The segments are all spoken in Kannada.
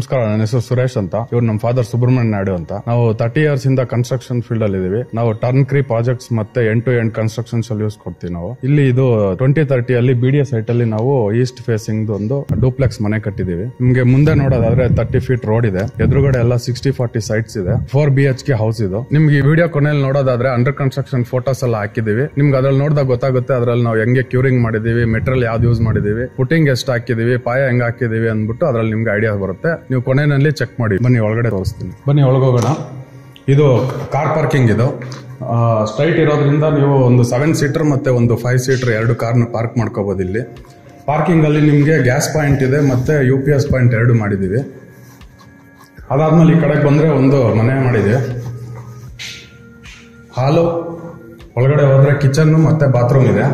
ನಮಸ್ಕಾರ, ನನ್ನ ಹೆಸರು ಸುರೇಶ್ ಅಂತ. ಇವ್ರು ನಮ್ಮ ಫಾದರ್ ಸುಬ್ರಹ್ಮಣ್ಯ ನಾಯ್ಡು ಅಂತ. ನಾವು 30 years ಇಂದ ಕನ್ಸ್ಟ್ರಕ್ಷನ್ ಫೀಲ್ಡ್ ಅಲ್ಲಿ ಇದೀವಿ. ನಾವು ಟರ್ನ್ ಕ್ರೀ ಪ್ರಾಜೆಕ್ಟ್ಸ್ ಮತ್ತೆ end to end construction solution ಕೊಡ್ತೀವಿ. ನಾವು ಇಲ್ಲಿ ಇದು 2030 ಅಲ್ಲಿ BDA ಸೈಟ್ ಅಲ್ಲಿ ನಾವು ಈಸ್ಟ್ ಫೇಸಿಂಗ್ ಒಂದು ಡೂಪ್ಲೆಕ್ಸ್ ಮನೆ ಕಟ್ಟಿದೀವಿ. ನಿಮ್ಗೆ ಮುಂದೆ ನೋಡೋದಾದ್ರೆ 30 feet ರೋಡ್ ಇದೆ, ಎದುರುಗಡೆ ಎಲ್ಲ 60-40 ಸೈಟ್ಸ್ ಇದೆ, 4 BHK ಹೌಸ್ ಇದು. ನಿಮ್ಗೆ ಈ ವಿಡಿಯೋ ಕೊನೆಯಲ್ಲಿ ನೋಡೋದಾದ್ರೆ ಅಂಡರ್ ಕನ್ಸ್ಟ್ರಕ್ಷನ್ ಫೋಟೋಸ್ ಎಲ್ಲ ಹಾಕಿದೀವಿ. ನಿಮ್ಗೆ ಅದ್ರಲ್ಲಿ ನೋಡಿದಾಗ ಗೊತ್ತಾಗುತ್ತೆ ಅದ್ರಲ್ಲಿ ನಾವು ಹೆಂಗೆ ಕ್ಯೂರಿಂಗ್ ಮಾಡಿದೀವಿ, ಮೆಟೀರಿಯಲ್ ಯಾವ್ದು ಯೂಸ್ ಮಾಡಿದೀವಿ, ಫುಟಿಂಗ್ ಎಷ್ಟು ಹಾಕಿದೀವಿ, ಪಾಯ ಹೆಂಗ್ ಹಾಕಿದೀವಿ ಅಂದ್ಬಿಟ್ಟು ಅದ್ರಲ್ಲಿ ನಿಮ್ಗೆ ಐಡಿಯಾ ಬರುತ್ತೆ. ನೀವು ಕೊನೆಯಲ್ಲಿ ಚೆಕ್ ಮಾಡಿ. ಬನ್ನಿ ಒಳಗಡೆ ತೋರಿಸ್ತೀನಿ. ಬನ್ನಿ ಒಳಗೋಗೋಣ. ಇದು ಕಾರ್ ಪಾರ್ಕಿಂಗ್. ಇದು ಸ್ಟ್ರೈಟ್ ಇರೋದ್ರಿಂದ ನೀವು ಒಂದು 7 ಸೀಟರ್ ಮತ್ತೆ ಒಂದು 5 ಸೀಟರ್ 2 ಕಾರ್ನ ಪಾರ್ಕ್ ಮಾಡ್ಕೋಬಹುದು. ಇಲ್ಲಿ ಪಾರ್ಕಿಂಗ್ ಅಲ್ಲಿ ನಿಮ್ಗೆ ಗ್ಯಾಸ್ ಪಾಯಿಂಟ್ ಇದೆ ಮತ್ತೆ UPS ಪಾಯಿಂಟ್ 2 ಮಾಡಿದೀವಿ. ಅದಾದ್ಮೇಲೆ ಈ ಕಡೆಗೆ ಬಂದ್ರೆ ಒಂದು ಮನೆ ಮಾಡಿದೆ, ಹಾಲು. ಒಳಗಡೆ ಹೋದ್ರೆ ಕಿಚನ್ ಮತ್ತೆ ಬಾತ್ರೂಮ್ ಇದೆ.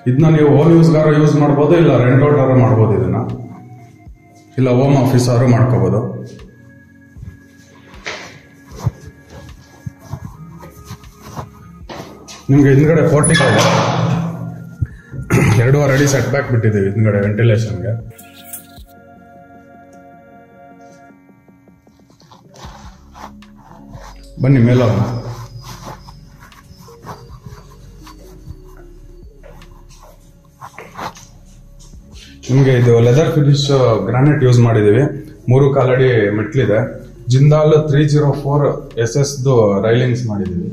ಇದನ್ನ ನೀವು ಹೋಮ್ ಯೂಸ್ಗಾರ ಯೂಸ್ ಮಾಡ್ಬೋದು, ಇಲ್ಲ ರೆಂಟ್ ಔಟ್ ಆರು ಮಾಡ್ಬೋದು. ಇದನ್ನ ಇಲ್ಲ ಹೋಮ್ ಆಫೀಸ್ ಆರು ಮಾಡ್ಕೋಬಹುದು. ನಿಮ್ಗೆ ಹಿಂದ್ಗಡೆ ಪೋರ್ಟಿಕೋ ಇದೆ, 2.5 ಅಡಿ ಸೆಟ್ ಬ್ಯಾಕ್ ಬಿಟ್ಟಿದ್ದೀವಿ ಹಿಂದ್ಗಡೆ ವೆಂಟಿಲೇಷನ್ಗೆ. ಬನ್ನಿ ಮೇಲೋಣ. ನಿಮ್ಗೆ ಇದು ಲೆದರ್ ಫಿನಿಶ್ ಗ್ರಾನೈಟ್ ಯೂಸ್ ಮಾಡಿದೀವಿ. 3.25 ಅಡಿ ಮೆಟ್ಲಿದೆ. ಜಿಂದಾಲ್ 304 SS ರೈಲಿಂಗ್ಸ್ ಮಾಡಿದೀವಿ.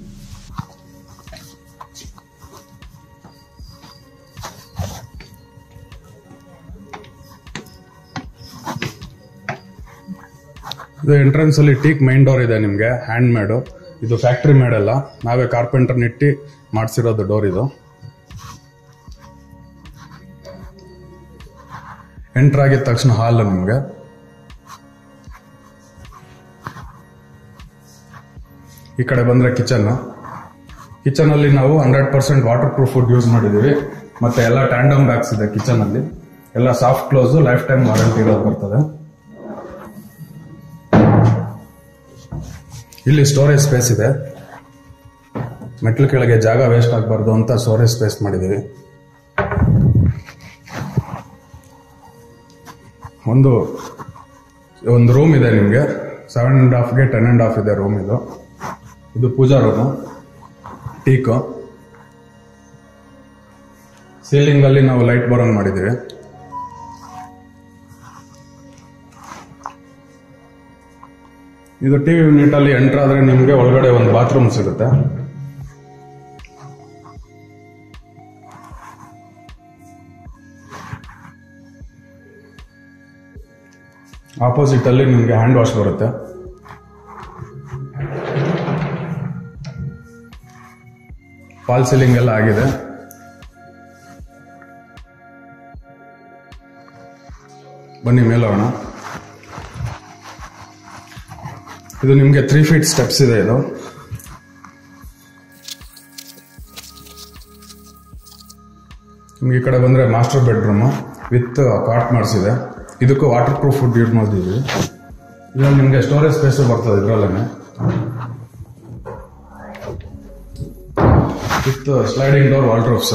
ಇದು ಎಂಟ್ರೆನ್ಸ್ ಅಲ್ಲಿ ಟೀಕ್ ಮೈನ್ ಡೋರ್ ಇದೆ ನಿಮ್ಗೆ, ಹ್ಯಾಂಡ್ ಮೇಡ್. ಇದು ಫ್ಯಾಕ್ಟ್ರಿ ಮೇಡ್ ಅಲ್ಲ, ನಾವೇ ಕಾರ್ಪೆಂಟರ್ ನಿಟ್ಟಿ ಮಾಡಿಸಿರೋದು ಡೋರ್ ಇದು. ಎಂಟರ್ ಆಗಿದ ತಕ್ಷಣ ಹಾಲ್ ನಿಮ್ಗೆ. ಈ ಕಡೆ ಬಂದ್ರೆ ಕಿಚನ್. ಕಿಚನ್ ಅಲ್ಲಿ ನಾವು 100% ವಾಟರ್ ಪ್ರೂಫ್ ಫುಡ್ ಯೂಸ್ ಮಾಡಿದೀವಿ. ಮತ್ತೆ ಎಲ್ಲ ಟ್ಯಾಂಡಮ್ ಬ್ಯಾಗ್ಸ್ ಇದೆ ಕಿಚನ್ ಅಲ್ಲಿ, ಎಲ್ಲ soft close, life time warranty ಇರೋದು ಬರ್ತದೆ. ಇಲ್ಲಿ ಸ್ಟೋರೇಜ್ ಸ್ಪೇಸ್ ಇದೆ. ಮೆಟ್ಲು ಕೆಳಗೆ ಜಾಗ ವೇಸ್ಟ್ ಆಗಬಾರ್ದು ಅಂತ ಸ್ಟೋರೇಜ್ ಸ್ಪೇಸ್ ಮಾಡಿದೀವಿ. ಒಂದು ರೂಮ್ ಇದೆ ನಿಮ್ಗೆ, 7.5ಗೆ 10.5 ಇದೆ ರೂಮ್ ಇದು. ಇದು ಪೂಜಾ ರೂಮು, ಟೀಕು. ಸೀಲಿಂಗ್ ಅಲ್ಲಿ ನಾವು ಲೈಟ್ ಬರೋಂಗ್ ಮಾಡಿದೀವಿ. ಇದು TV ಯೂನಿಟ್ ಅಲ್ಲಿ ಎಂಟರ್ ಆದ್ರೆ ನಿಮ್ಗೆ ಒಳಗಡೆ ಒಂದು ಬಾತ್ರೂಮ್ ಸಿಗುತ್ತೆ. ಆಪೋಸಿಟ್ ಅಲ್ಲಿ ನಿಮ್ಗೆ ಹ್ಯಾಂಡ್ ವಾಶ್ ಬರುತ್ತೆ. ಫಾಲ್ ಸೀಲಿಂಗ್ ಎಲ್ಲ ಆಗಿದೆ. ಬನ್ನಿ ಮೇಲೋಣ. ಇದು ನಿಮ್ಗೆ 3 feet ಸ್ಟೆಪ್ಸ್ ಇದೆ. ಇದು ನಿಮ್ಗೆ ಈ ಕಡೆ ಬಂದ್ರೆ ಮಾಸ್ಟರ್ ಬೆಡ್ರೂಮ್ ವಿತ್ ಕಾಟ್ ಮಾಡಿಸಿದೆ. ಇದಕ್ಕೂ ವಾಟರ್ ಪ್ರೂಫ್ ಫುಡ್ ಯೂಸ್ ಮಾಡಿದೀವಿ. ಇದ್ರಲ್ಲಿ ನಿಮ್ಗೆ ಸ್ಟೋರೇಜ್ ಸ್ಪೇಸ್ ಬರ್ತದೆ ಇದ್ರಲ್ಲೇ, ವಿತ್ ಸ್ಲೈಡಿಂಗ್ ಡೋರ್ ವಾಲ್ಡ್ರೋಬ್ಸ್.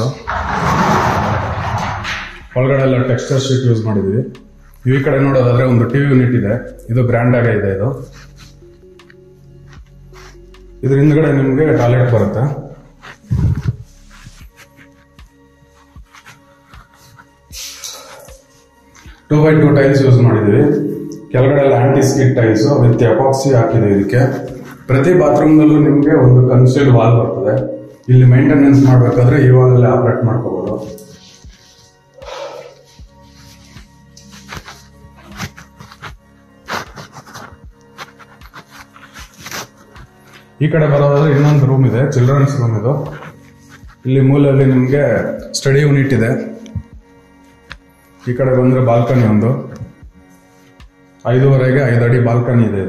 ಒಳಗಡೆ ಎಲ್ಲ ಟೆಕ್ಸ್ಚರ್ ಶೀಟ್ ಯೂಸ್ ಮಾಡಿದೀವಿ. ಈ ಕಡೆ ನೋಡೋದಾದ್ರೆ ಒಂದು TV ಯೂನಿಟ್ ಇದೆ. ಇದು ಗ್ರ್ಯಾಂಡ್ ಆಗಿ ಇದೆ. ಇದ್ರ ಹಿಂದ್ಗಡೆ ನಿಮ್ಗೆ ಟಾಯ್ಲೆಟ್ ಬರುತ್ತೆ. Two by two tiles use ಮಾಡಿದೀವಿ. ಕೆಳಗಡೆ ಎಲ್ಲ aunty skid tiles with epoxy ಹಾಕಿದೀವಿ. ಇದಕ್ಕೆ ಪ್ರತಿ ಬಾತ್ರೂಮ್ ನಲ್ಲೂ ನಿಮ್ಗೆ ಒಂದು ಕನ್ಸೀಲ್ಡ್ ವಾಲ್ ಬರ್ತದೆ. ಇಲ್ಲಿ ಮೇಂಟೆನೆನ್ಸ್ ಮಾಡ್ಬೇಕಾದ್ರೆ ಈ ವಾಲ್ ಅಲ್ಲಿ ಆಪರೇಟ್ ಮಾಡ್ಕೋಬಹುದು. ಈ ಕಡೆ ಬರೋದಾದ್ರೆ ಇನ್ನೊಂದು ರೂಮ್ ಇದೆ, ಚಿಲ್ಡ್ರನ್ಸ್ ರೂಮ್ ಇದು. ಇಲ್ಲಿ ಮೂಲೆಯಲ್ಲಿ ನಿಮ್ಗೆ ಸ್ಟಡಿ ಯೂನಿಟ್ ಇದೆ. ಈ ಕಡೆ ಬಂದ್ರೆ ಬಾಲ್ಕನಿ, ಒಂದು 5.5ಗೆ 5 ಅಡಿ ಬಾಲ್ಕನಿ ಇದೆ.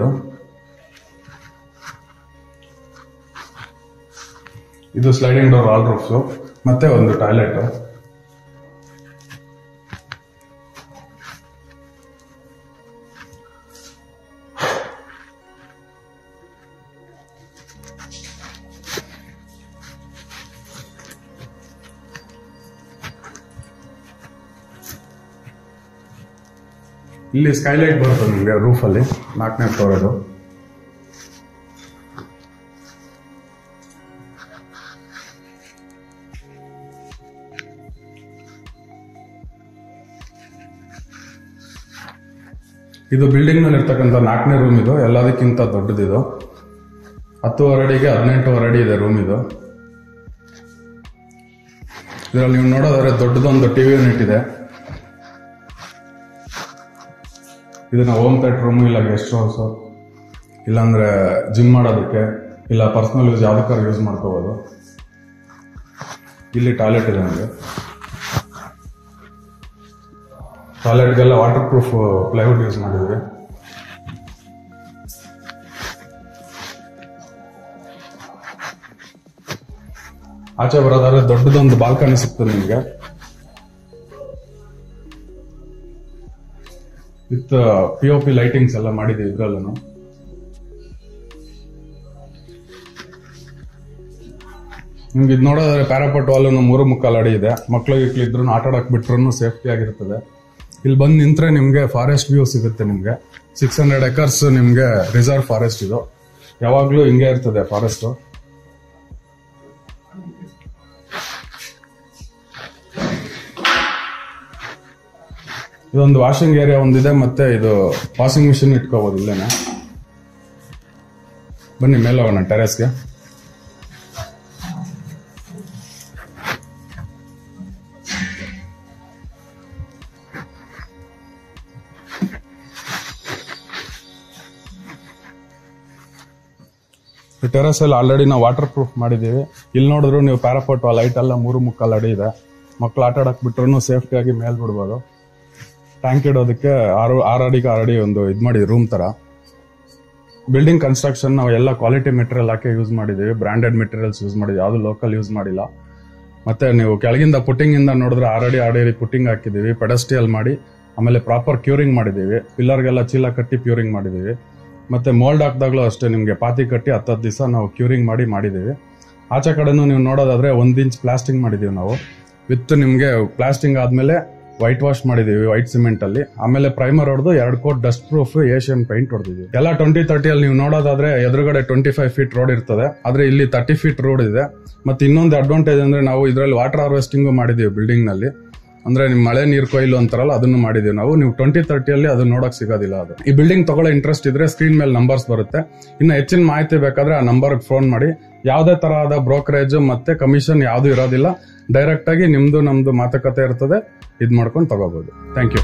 ಇದು ಸ್ಲೈಡಿಂಗ್ ಡೋರ್ ವಾಲ್ ರೂಫ್ಸ್ ಮತ್ತೆ ಒಂದು ಟಾಯ್ಲೆಟ್. ಇಲ್ಲಿ ಸ್ಕೈಲೈಟ್ ಬರುತ್ತೆ ನಿಮಗೆ ರೂಫಲ್ಲಿ, 4ನೇ ಫ್ಲೋರ್ ಅದು. ಇದು ಬಿಲ್ಡಿಂಗ್ ನಲ್ಲಿ ಇರ್ತಕ್ಕಂಥ 4ನೇ ರೂಮ್ ಇದು, ಎಲ್ಲದಕ್ಕಿಂತ ದೊಡ್ಡದಿದು. 10 ಅಡಿಗೆ 18 ಅಡಿ ಇದೆ ರೂಮ್ ಇದು. ಇದರಲ್ಲಿ ನೀವು ನೋಡೋದಾದ್ರೆ ದೊಡ್ಡದೊಂದು ಟಿವಿ ಯೂನಿಟ್ ಇದೆ. ಇದನ್ನ ಹೋಮ್ ಥಿಯೇಟರ್ ರೂಮ್, ಇಲ್ಲ ಗೆಸ್ಟ್ ಹೌಸ್, ಇಲ್ಲಾಂದ್ರೆ ಜಿಮ್ ಮಾಡೋದಕ್ಕೆ, ಇಲ್ಲ ಪರ್ಸನಲ್ ಯೂಸ್ ಯಾವ್ದಕ್ಕಾರು ಯೂಸ್ ಮಾಡ್ಕೋಬಹುದು. ಇಲ್ಲಿ ಟಾಯ್ಲೆಟ್ ಇದೆ ನಮಗೆ. ಟಾಯ್ಲೆಟ್ಗೆಲ್ಲ ವಾಟರ್ ಪ್ರೂಫ್ ಪ್ಲೈವುಡ್ ಯೂಸ್ ಮಾಡಿದ್ವಿ. ಆಚೆ ಬರೋದಾದ್ರೆ ದೊಡ್ಡದೊಂದು ಬಾಲ್ಕನಿ ಸಿಗ್ತದೆ ನಿಮಗೆ, ವಿತ್ POP ಲೈಟಿಂಗ್ಸ್ ಎಲ್ಲ ಮಾಡಿದೀವಿ ಇದ್ರಲ್ಲೂ. ನಿಮ್ಗೆ ಇದು ನೋಡೋದಾದ್ರೆ ಪ್ಯಾರಾಪಟ್ ವಾಲ್ 3.25 ಅಡಿ ಇದೆ. ಮಕ್ಳಿಗೆ ಇದ್ರು ಆಟ ಆಡಕ್ ಬಿಟ್ರು ಸೇಫ್ಟಿ ಆಗಿರ್ತದೆ. ಇಲ್ಲಿ ಬಂದು ನಿಂತ್ರೆ ನಿಮ್ಗೆ ಫಾರೆಸ್ಟ್ ವ್ಯೂ ಸಿಗುತ್ತೆ. ನಿಮ್ಗೆ 600 ಎಕರ್ಸ್ ನಿಮ್ಗೆ ರಿಸರ್ವ್ ಫಾರೆಸ್ಟ್ ಇದು. ಯಾವಾಗ್ಲೂ ಹಿಂಗೆ ಇರ್ತದೆ ಫಾರೆಸ್ಟ್. ಇದೊಂದು ವಾಷಿಂಗ್ ಏರಿಯಾ ಒಂದಿದೆ, ಮತ್ತೆ ಇದು ವಾಷಿಂಗ್ ಮಿಷಿನ್ ಇಟ್ಕೋಬಹುದು ಇಲ್ಲೇನೆ. ಬನ್ನಿ ಮೇಲೆ ಹೋಗೋಣ ಟೆರೆಸ್ಗೆ. ಟೆರೆಸ್ ಅಲ್ಲಿ ಆಲ್ರೆಡಿ ನಾವು ವಾಟರ್ ಪ್ರೂಫ್ ಮಾಡಿದೀವಿ. ಇಲ್ಲಿ ನೋಡಿದ್ರು ನೀವು ಪ್ಯಾರಾಪೋರ್ಟ್ ಲೈಟ್ ಎಲ್ಲ 3.25 ಅಡಿ ಇದೆ. ಮಕ್ಳು ಆಟ ಆಡಕ್ ಬಿಟ್ರು ಸೇಫ್ಟಿ ಆಗಿ ಮೇಲ್ ಬಿಡ್ಬೋದು. ಟ್ಯಾಂಕ್ ಇಡೋದಕ್ಕೆ 6 ಅಡಿಗೆ 6 ಅಡಿ ಒಂದು ಇದು ಮಾಡಿ ರೂಮ್ ತರ. ಬಿಲ್ಡಿಂಗ್ ಕನ್ಸ್ಟ್ರಕ್ಷನ್ ನಾವು ಎಲ್ಲ ಕ್ವಾಲಿಟಿ ಮೆಟೀರಿಯಲ್ ಹಾಕಿ ಯೂಸ್ ಮಾಡಿದೀವಿ. ಬ್ರಾಂಡೆಡ್ ಮೆಟೀರಿಯಲ್ಸ್ ಯೂಸ್ ಮಾಡಿದ್ವಿ, ಯಾವ್ದು ಲೋಕಲ್ ಯೂಸ್ ಮಾಡಿಲ್ಲ. ಮತ್ತೆ ನೀವು ಕೆಳಗಿಂದ ಪುಟ್ಟಿಂಗ್ ಇಂದ ನೋಡಿದ್ರೆ 6 ಅಡಿ ಪುಟ್ಟಿಂಗ್ ಹಾಕಿದೀವಿ, ಪೆಡಸ್ಟ್ರಿಯಲ್ ಮಾಡಿ. ಆಮೇಲೆ ಪ್ರಾಪರ್ ಕ್ಯೂರಿಂಗ್ ಮಾಡಿದೀವಿ, ಪಿಲ್ಲರ್ಗೆಲ್ಲ ಚೀಲ ಕಟ್ಟಿ ಕ್ಯೂರಿಂಗ್ ಮಾಡಿದೀವಿ. ಮತ್ತೆ ಮೋಲ್ಡ್ ಹಾಕಿದಾಗ್ಲೂ ಅಷ್ಟೇ ನಿಮ್ಗೆ ಪಾತಿ ಕಟ್ಟಿ 10 ದಿವಸ ನಾವು ಕ್ಯೂರಿಂಗ್ ಮಾಡಿದೀವಿ. ಆಚೆ ಕಡೆನೂ ನೀವು ನೋಡೋದಾದ್ರೆ 1 ಇಂಚ್ ಪ್ಲಾಸ್ಟಿಂಗ್ ಮಾಡಿದೀವಿ ನಾವು. ವಿತ್ ನಿಮ್ಗೆ ಪ್ಲಾಸ್ಟಿಂಗ್ ಆದ್ಮೇಲೆ ವೈಟ್ ವಾಶ್ ಮಾಡಿದೀವಿ ವೈಟ್ ಸಿಮೆಂಟ್ ಅಲ್ಲಿ. ಆಮೇಲೆ ಪ್ರೈಮರ್ ಹೊಡೆದು 2 coat dust proof Asian paint ಹೊಡೆದಿದ್ದೀವಿ. ಎಲ್ಲ 2030 ಅಲ್ಲಿ ನೀವು ನೋಡೋದಾದ್ರೆ ಎದುರುಗಡೆ 25 ಫೀಟ್ ರೋಡ್ ಇರ್ತದೆ, ಆದ್ರೆ ಇಲ್ಲಿ 30 ಫೀಟ್ ರೋಡ್ ಇದೆ. ಮತ್ತೆ ಇನ್ನೊಂದು ಅಡ್ವಾಂಟೇಜ್ ಅಂದ್ರೆ ನಾವು ಇದರಲ್ಲಿ ವಾಟರ್ ಹಾರ್ವೆಸ್ಟಿಂಗ್ ಮಾಡಿದೀವಿ ಬಿಲ್ಡಿಂಗ್ ನಲ್ಲಿ. ಅಂದ್ರೆ ನಿಮ್ ಮಳೆ ನೀರು ಕೊಯ್ಲು ಅಂತಾರಲ್ಲ, ಅದನ್ನು ಮಾಡಿದೀವಿ ನಾವು. ನೀವು 2030 ಅಲ್ಲಿ ಅದು ನೋಡಕ್ ಸಿಗೋದಿಲ್ಲ. ಅದು ಈ ಬಿಲ್ಡಿಂಗ್ ತಗೊಳ್ಳೋ ಇಂಟ್ರೆಸ್ಟ್ ಇದ್ರೆ ಸ್ಕ್ರೀನ್ ಮೇಲೆ ನಂಬರ್ಸ್ ಬರುತ್ತೆ. ಇನ್ನು ಹೆಚ್ಚಿನ ಮಾಹಿತಿ ಬೇಕಾದ್ರೆ ಆ ನಂಬರ್ ಫೋನ್ ಮಾಡಿ. ಯಾವುದೇ ತರಹದ ಬ್ರೋಕರೇಜ್ ಮತ್ತೆ ಕಮಿಷನ್ ಯಾವ್ದು ಇರೋದಿಲ್ಲ. ಡೈರೆಕ್ಟ್ ಆಗಿ ನಿಮ್ದು ನಮ್ದು ಮಾತುಕತೆ ಇರ್ತದೆ, ಇದ್ ಮಾಡ್ಕೊಂಡು ತಗೋಬಹುದು. Thank you.